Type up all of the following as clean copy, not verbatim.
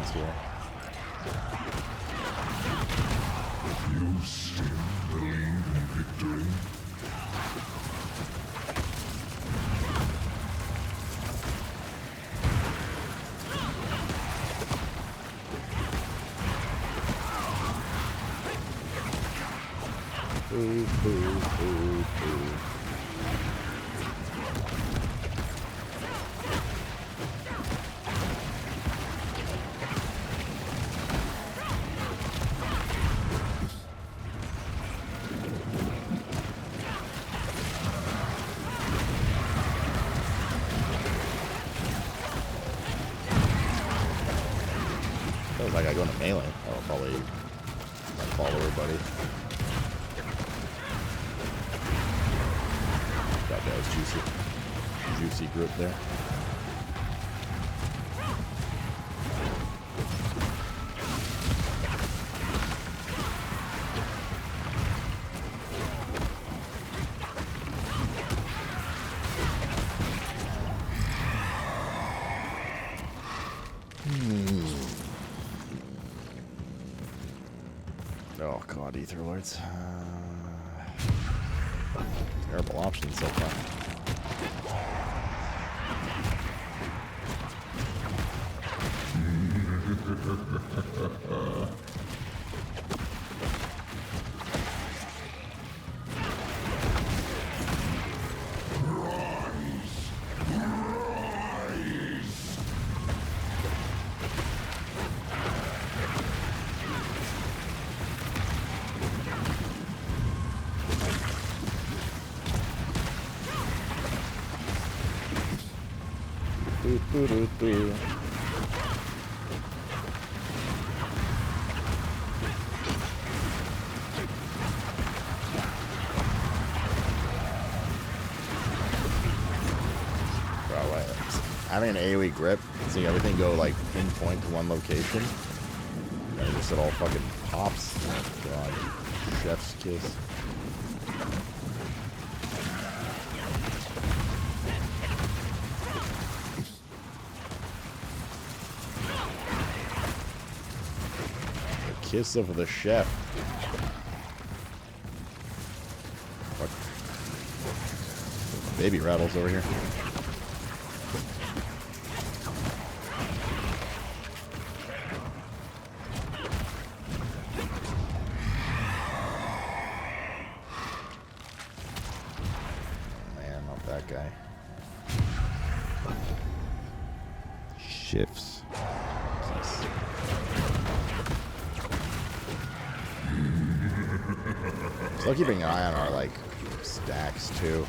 guys here. You still believe in victory? Boo, boo, boo, boo. Feels like I go into melee. Oh, probably my follower buddy. That guy's juicy. Juicy group there. Oh god, Ether Lords. Terrible options so far. Boo, boo, boo, boo. Bro, having an AoE grip, seeing everything go like pinpoint to one location, and just it all fucking pops. Oh god, chef's kiss. Kiss of the chef. What? Baby rattles over here. Man, not that guy. Shifts. Still keeping an eye on our, like, stacks, too.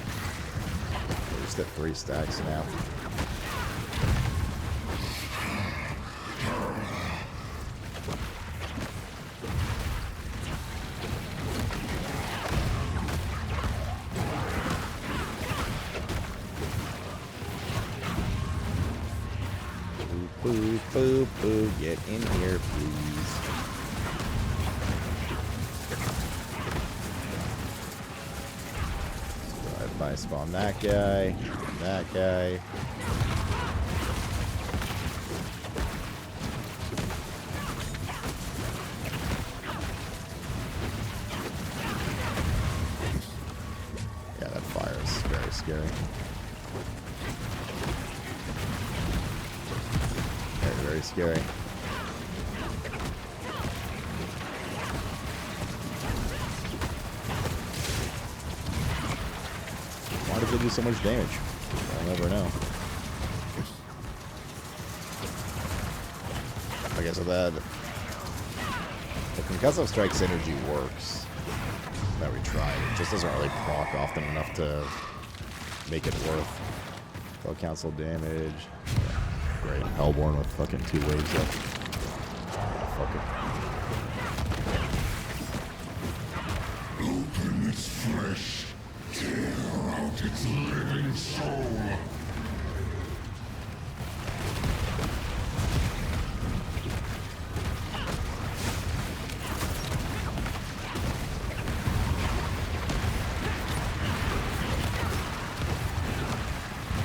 We're just at 3 stacks now. Boo, boo, boo, boo. Get in here, please. I spawn that guy, that guy. Yeah, that fire is very scary. Very, very scary. Why does it do so much damage? I'll never know. I guess that the concussive strike synergy works. That we tried. It just doesn't really proc often enough to make it worth. Full cancel damage. Yeah, great. Hellborn with fucking 2 waves up. Fuck it. Open its flesh. Tear out its living soul.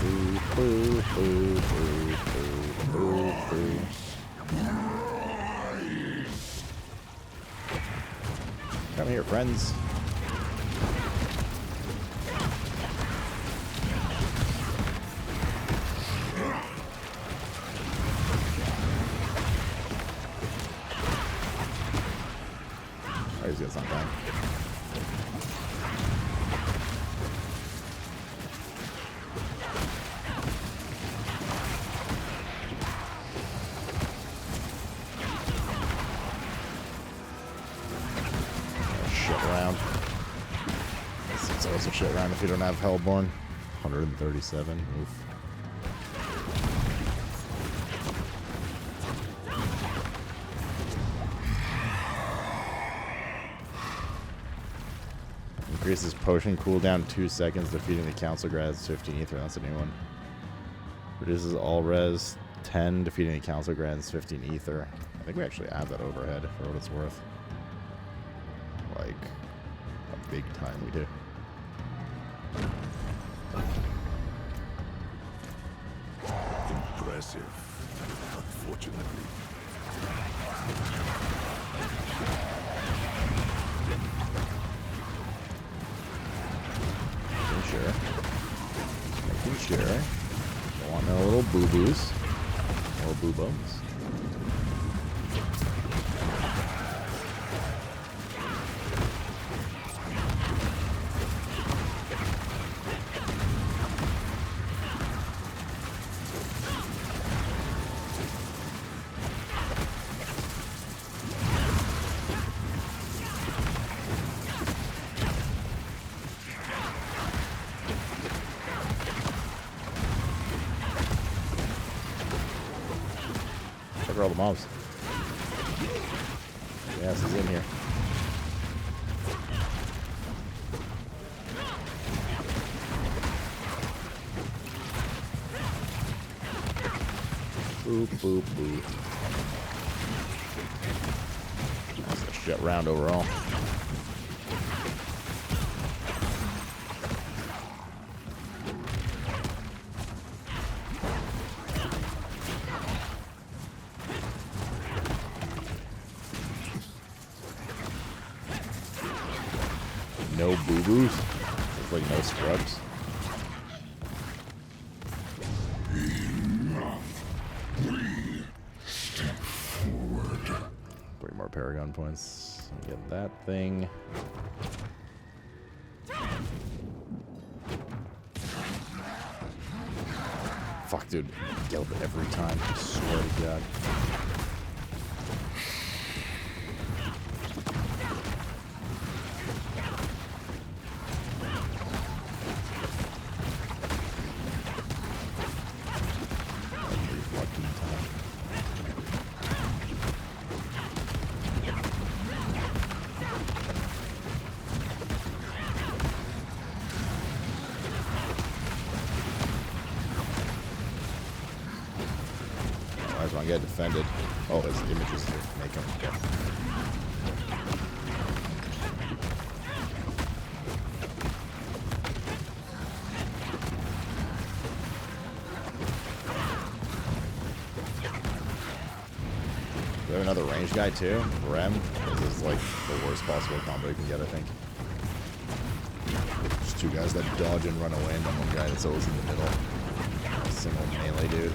Boo, boo, boo, boo, boo, boo, boo. Come here, friends. Oh, he's got some time. Shit round. It's always a shit round if you don't have Hellborn. 137. Oof. Increases potion cooldown 2 seconds, defeating the council grads 15 ether. That's a new one. Reduces all res 10, defeating the council grads 15 ether. I think we actually have that overhead for what it's worth. Like, a big time we do. Impressive. Unfortunately. Making sure. Don't want no little boo-boos. Or boo-bones. Check all the mobs. Yes, he's in here. Boop, boop, boop. That's a shit round overall. No boo-boos. There's like no scrubs. Step forward. 3 more Paragon points. Get that thing. Fuck, dude. Gelb every time. I swear to God. I just want to get defended. Oh, his images make him get. We have another range guy too. Rem. This is like the worst possible combo you can get, I think. Just 2 guys that dodge and run away, and then 1 guy that's always in the middle. A single melee dude.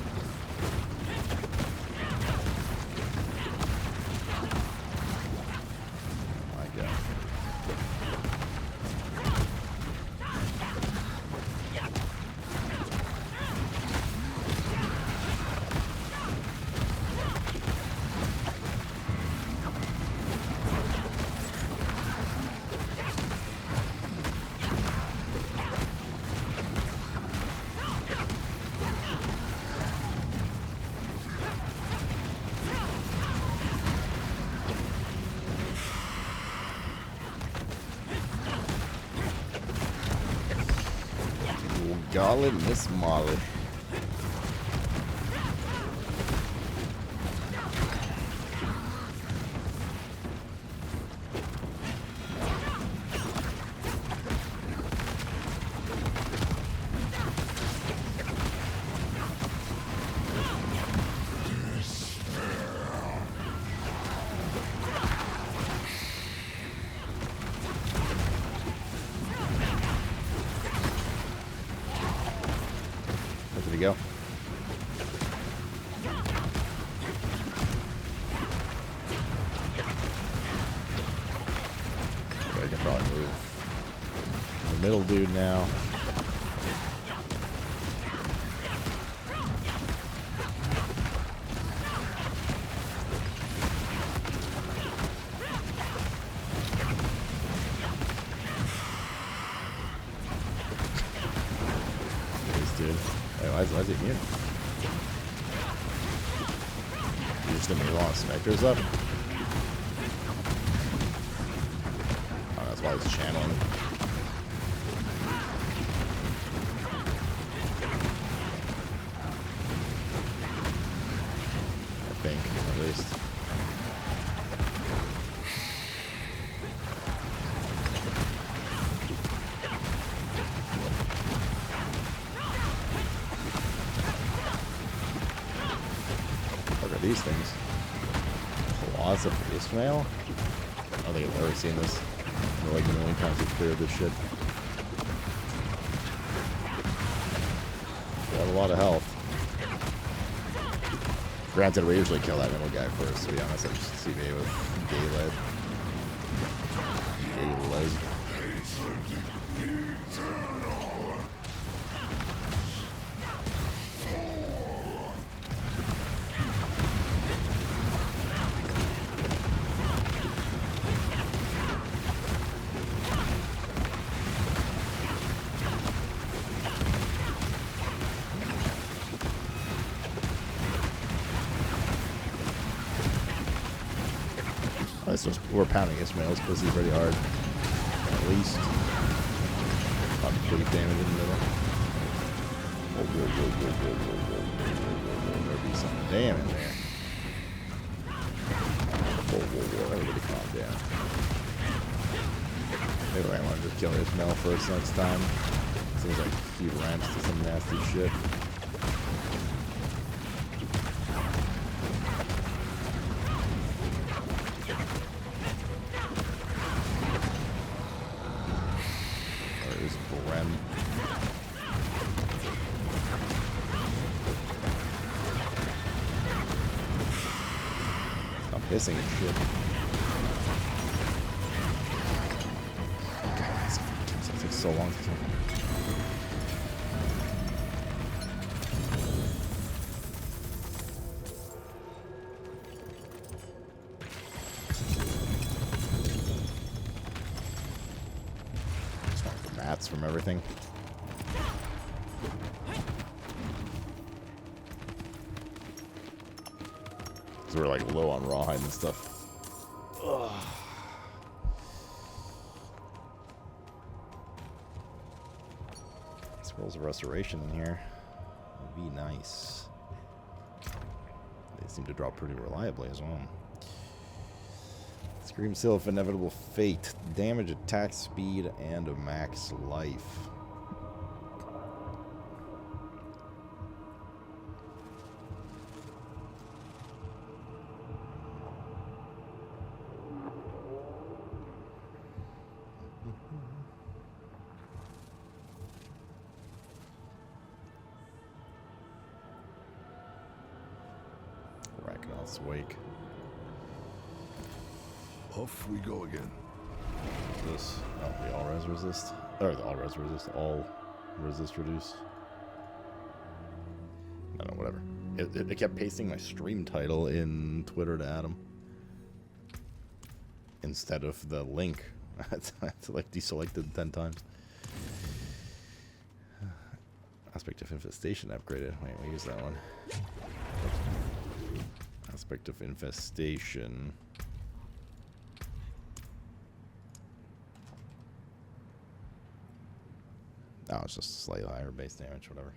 Golly, Miss Molly. you go. Okay, I can probably move the middle dude now. Dude. Wait, why is it here? You just didn't move all specters up? Oh, that's why he's channeling. I think, at least. These things. Lots of Ismail? I don't think I've ever seen this. They're like a million times we've cleared this shit. We have a lot of health. Granted, we usually kill that middle guy first, to be honest. I just see me with Gayled. Gayled. We're pounding Ismail's pussy pretty hard. At least. Not pretty damage in the middle. Whoa, whoa, whoa, whoa, whoa, whoa, whoa, whoa. There'll be some damn in there. Whoa, whoa, whoa. Everybody calm down. Maybe I want to just kill Ismail first next time. Seems like he rants to some nasty shit. Pissing and shit. God, that takes so long to kill. Just want the mats from everything. So we're like low on rawhide and stuff. Ugh. Scrolls of Restoration in here would be nice. They seem to drop pretty reliably as well. Scream Sylph, Inevitable Fate. Damage, attack speed, and a max life. Ragnars's Wake. Off we go again. This. Oh, the all res resist. Or the all res resist. All resist reduce. I don't know, whatever. It kept pasting my stream title in Twitter to Adam instead of the link. It's like deselected 10 times. Aspect of Infestation upgraded. Wait, we use that one. Aspect of Infestation. Oh, it's just slightly higher base damage, whatever.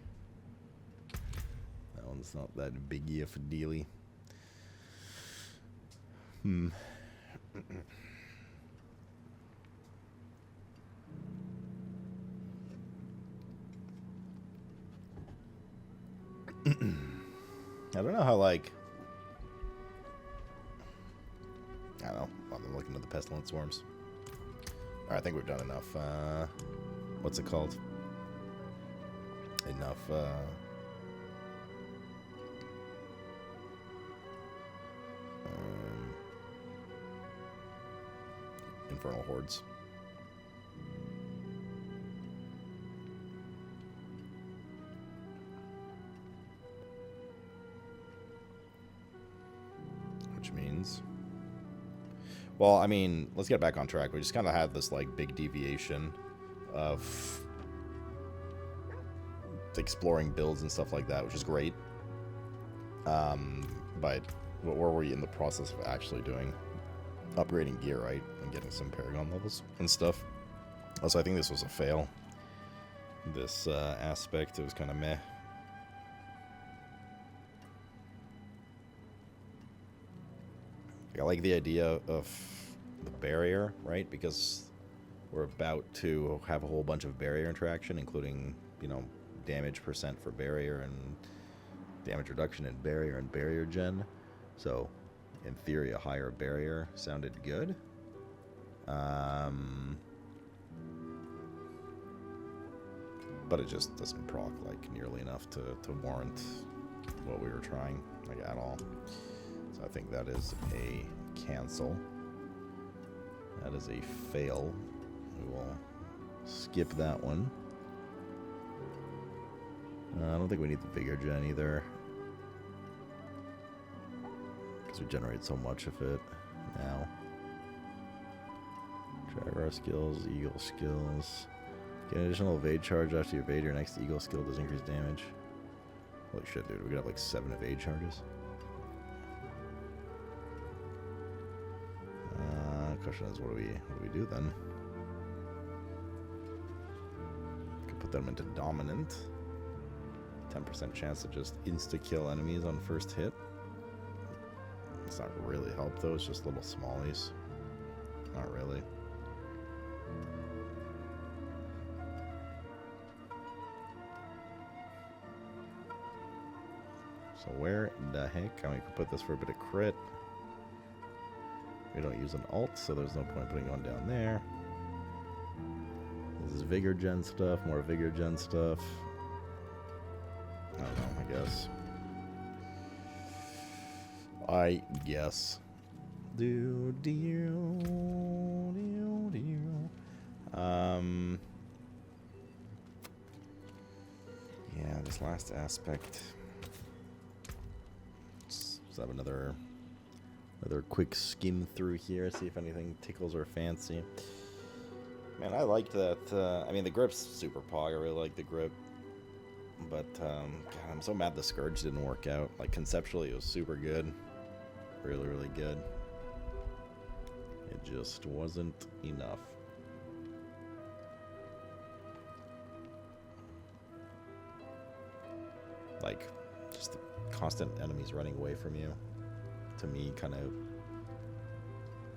That one's not that biggie of a dealie. I don't know how, like... I don't know. I'm looking at the Pestilent Swarms. Alright, I think we've done enough, what's it called? Enough, infernal hordes. Which means... Well, I mean, let's get back on track. We just kind of had this, like, big deviation of exploring builds and stuff like that, which is great. But what were we in the process of actually doing? Upgrading gear, right? And getting some Paragon levels and stuff. Also, I think this was a fail. This aspect, it was kind of meh. I like the idea of the barrier, right? Because we're about to have a whole bunch of barrier interaction, including, you know, damage percent for barrier and damage reduction in barrier and barrier gen. So, in theory, a higher barrier sounded good. But it just doesn't proc like nearly enough to warrant what we were trying, like, at all. So I think that is a cancel. That is a fail. We will skip that one. I don't think we need the Vigor Gen either, because we generate so much of it now. Jaguar skills, Eagle skills. Get an additional evade charge after you evade. Your next Eagle skill does increase damage. Holy shit, dude. We could have like 7 evade charges. Question is, what do we do then? Could put them into dominant. 10% chance to just insta-kill enemies on first hit. It's not really help though, it's just little smallies. Not really. So where the heck? I mean, we could put this for a bit of crit. We don't use an alt, so there's no point putting one down there. This is Vigor Gen stuff, more Vigor Gen stuff. I don't know, I guess. Yeah, this last aspect. Let's have another quick skim through here, see if anything tickles our fancy. Man, I liked that. I mean, the grip's super pog. I really like the grip. But, God, I'm so mad the Scourge didn't work out. Like, conceptually, it was super good. Really, really good. It just wasn't enough. Like, just the constant enemies running away from you, to me, kind of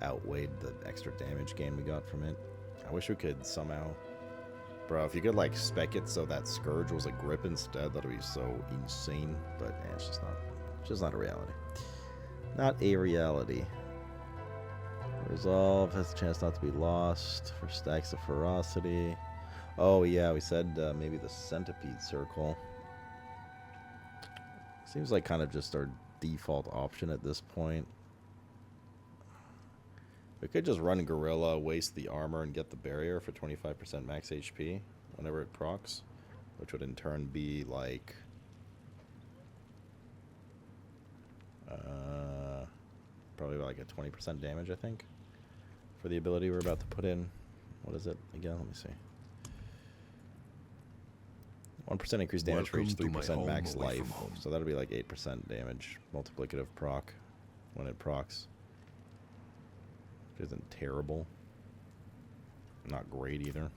outweighed the extra damage gain we got from it. I wish we could somehow... Bro, if you could, like, spec it so that Scourge was a grip instead, that would be so insane. But, it's just not a reality. Not a reality. Resolve has a chance not to be lost for stacks of ferocity. Oh, yeah, we said maybe the Centipede Circle. Seems like kind of just our default option at this point. We could just run Gorilla, waste the armor, and get the barrier for 25% max HP whenever it procs, which would in turn be like probably like a 20% damage, I think, for the ability we're about to put in. What is it again? Let me see. 1% increased damage for each 3% max life. So that'll be like 8% damage multiplicative proc when it procs. Which isn't terrible. Not great either.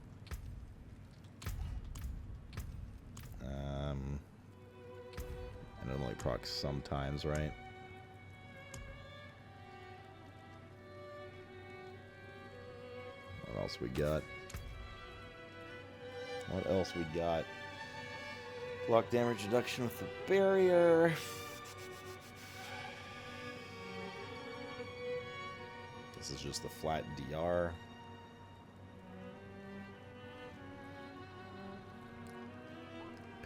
And it only procs sometimes, right? What else we got? What else we got? Block damage reduction with the barrier. This is just the flat DR.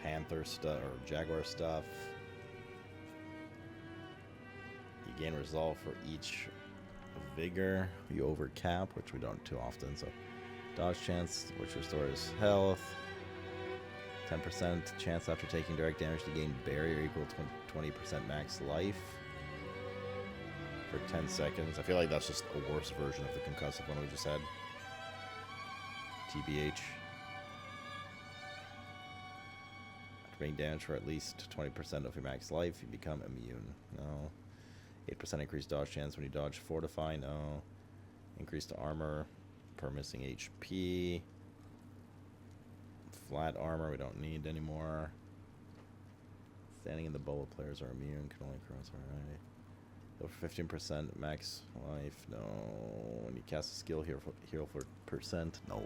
Panther stuff or Jaguar stuff. You gain resolve for each Vigor, we overcap, which we don't too often, so dodge chance, which restores health. 10% chance after taking direct damage to gain barrier equal to 20% max life for 10 seconds. I feel like that's just a worse version of the concussive one we just had. TBH. After being damaged for at least 20% of your max life, you become immune. No. 8% increased dodge chance when you dodge fortify. No. Increased armor per missing HP. Flat armor we don't need anymore. Standing in the bowl, players are immune. Can only cross. Alright. Over 15% max life. No. When you cast a skill, heal for percent. No.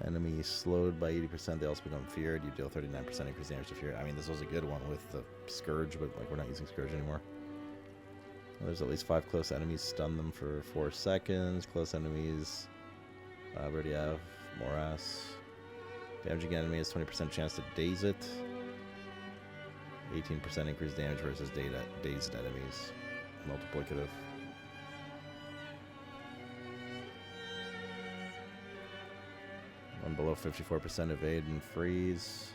Enemies slowed by 80%. They also become feared. You deal 39% increased damage to fear. I mean, this was a good one with the Scourge, but like we're not using Scourge anymore. Well, there's at least 5 close enemies. Stun them for 4 seconds. Close enemies. I already have Morass. Damaging enemy has 20% chance to daze it. 18% increased damage versus dazed enemies. Multiplicative. One below 54% evade and freeze.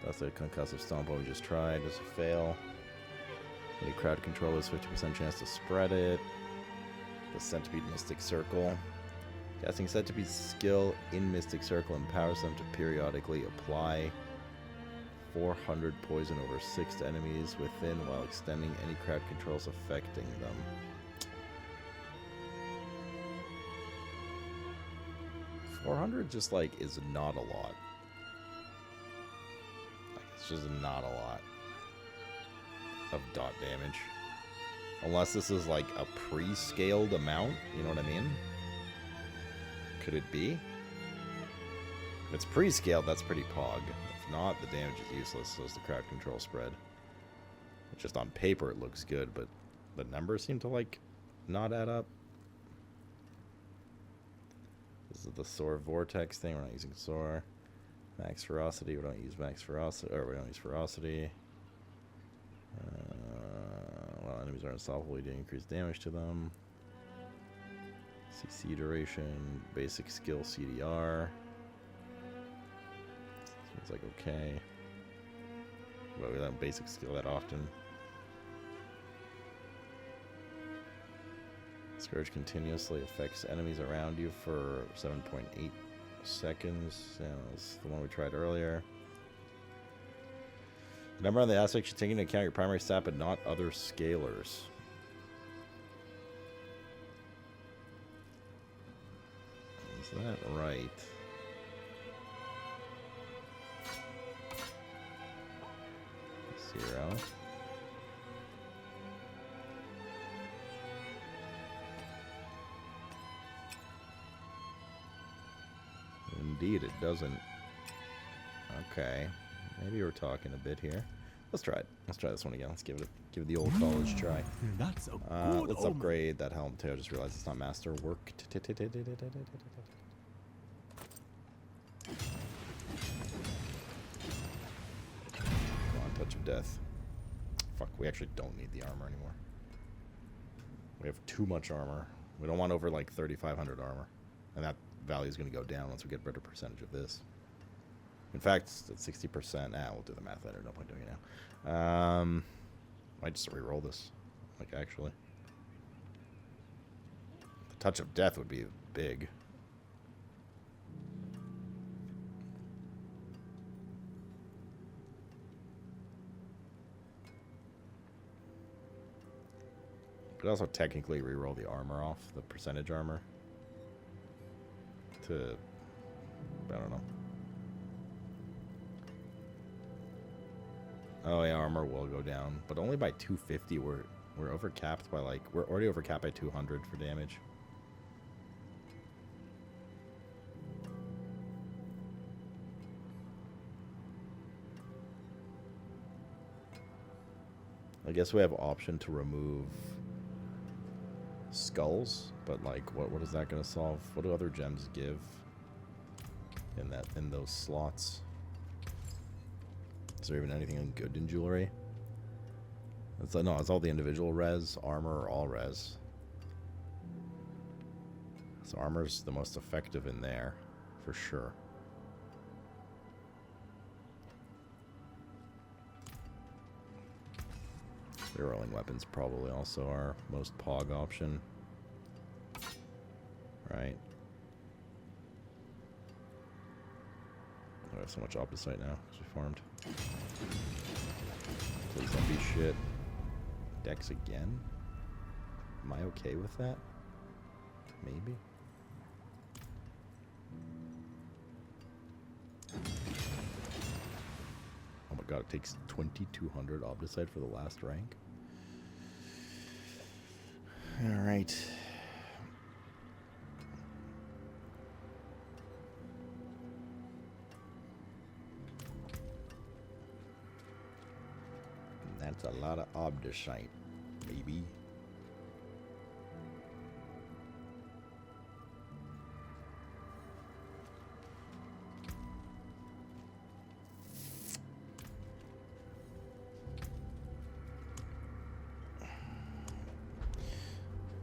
That's a concussive stomp what we just tried. Does a fail. Any crowd control has 50% chance to spread it. The Centipede Mystic Circle. Casting Centipede's skill in Mystic Circle empowers them to periodically apply 400 poison over 6 enemies within while extending any crowd controls affecting them. $400 just like is not a lot. Like it's just not a lot of dot damage. Unless this is like a pre-scaled amount, you know what I mean? Could it be? If it's pre-scaled, that's pretty pog. If not, the damage is useless, so is the crowd control spread. Just on paper it looks good, but the numbers seem to like not add up. This is the Soar Vortex thing. We're not using Soar. Max Ferocity. We don't use Max Ferocity. Or we don't use Ferocity. While enemies are unstoppable, we do increase damage to them. CC duration. Basic skill CDR. Seems like okay. But we don't basic skill that often. Scourge continuously affects enemies around you for 7.8 seconds. Yeah, that's the one we tried earlier. The number on the aspect should take into account your primary stat, but not other scalars. Is that right? Zero. Indeed, it doesn't. Okay, maybe we're talking a bit here. Let's try it. Let's try this one again. Let's give it the old college try. That's a good let's omen. upgrade that helm too. I just realized it's not master work. Go on, touch of death. Fuck, we actually don't need the armor anymore. We have too much armor. We don't want over like 3,500 armor, and that value is going to go down once we get a better percentage of this. In fact, it's at 60%. We'll do the math later. No point doing it now. Might just re-roll this. Like, actually. The touch of death would be big. Could also technically re-roll the armor off, the percentage armor. To, I don't know. Oh yeah, armor will go down, but only by 250. We're overcapped by like, we're already overcapped by 200 for damage. I guess we have option to remove skulls, but like what is that going to solve? What do other gems give in those slots? Is there even anything good in jewelry? No, it's all the individual res, armor, or all res. So armor's the most effective in there, for sure. Rerolling weapons probably also our most pog option. Right. I have so much opposite now because we farmed. Please don't be shit. Dex again? Am I okay with that? Maybe? Oh my god, it takes 2200 Obdicite for the last rank? Alright. That's a lot of Obdicite, baby.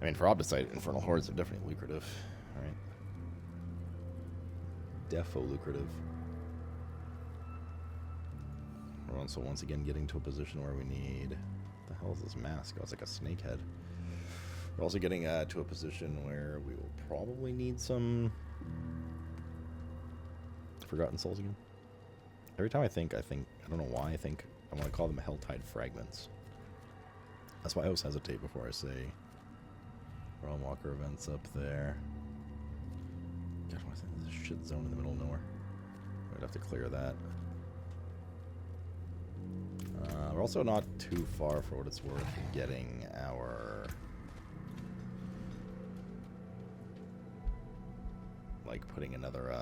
I mean, for Obdicite, Infernal Hordes are definitely lucrative, right? Defo lucrative. We're also once again getting to a position where we need... What the hell is this mask? Oh, it's like a snake head. We're also getting to a position where we will probably need some... Forgotten Souls again. Every time I don't know why I want to call them Helltide Fragments. That's why I always hesitate before I say Realm Walker events up there. God, what's this shit zone in the middle of nowhere? I'd have to clear that. We're also not too far, for what it's worth, from getting our... like, putting another,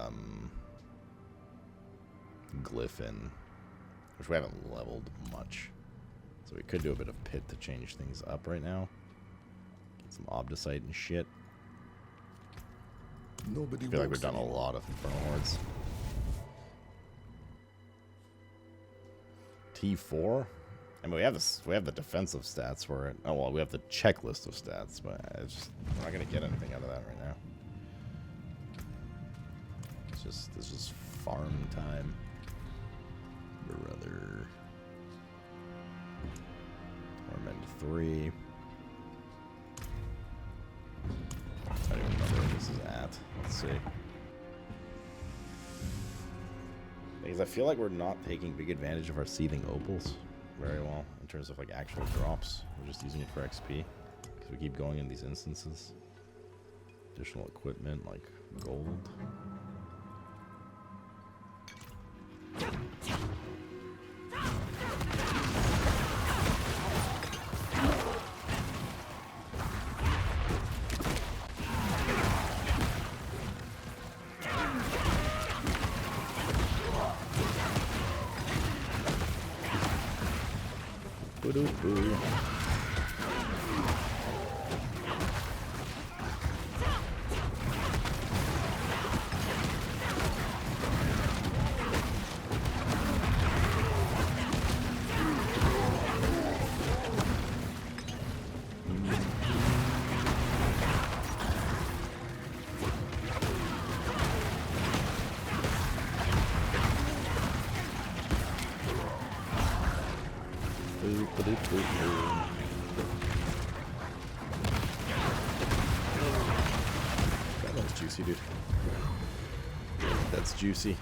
glyph in, which we haven't leveled much. So we could do a bit of pit to change things up right now. Get some Obdicite and shit. Nobody I feel like we've done a lot of Infernal Hordes. T4? I mean, we have this. We have the defensive stats for it. Oh well, we have the checklist of stats, but we're not gonna get anything out of that right now. This is farm time, brother. Torment 3. I don't even remember where this is at. Let's see. Because I feel like we're not taking big advantage of our seething opals very well in terms of like actual drops. We're just using it for XP because we keep going in these instances. Additional equipment like gold. That was juicy, dude. That's juicy.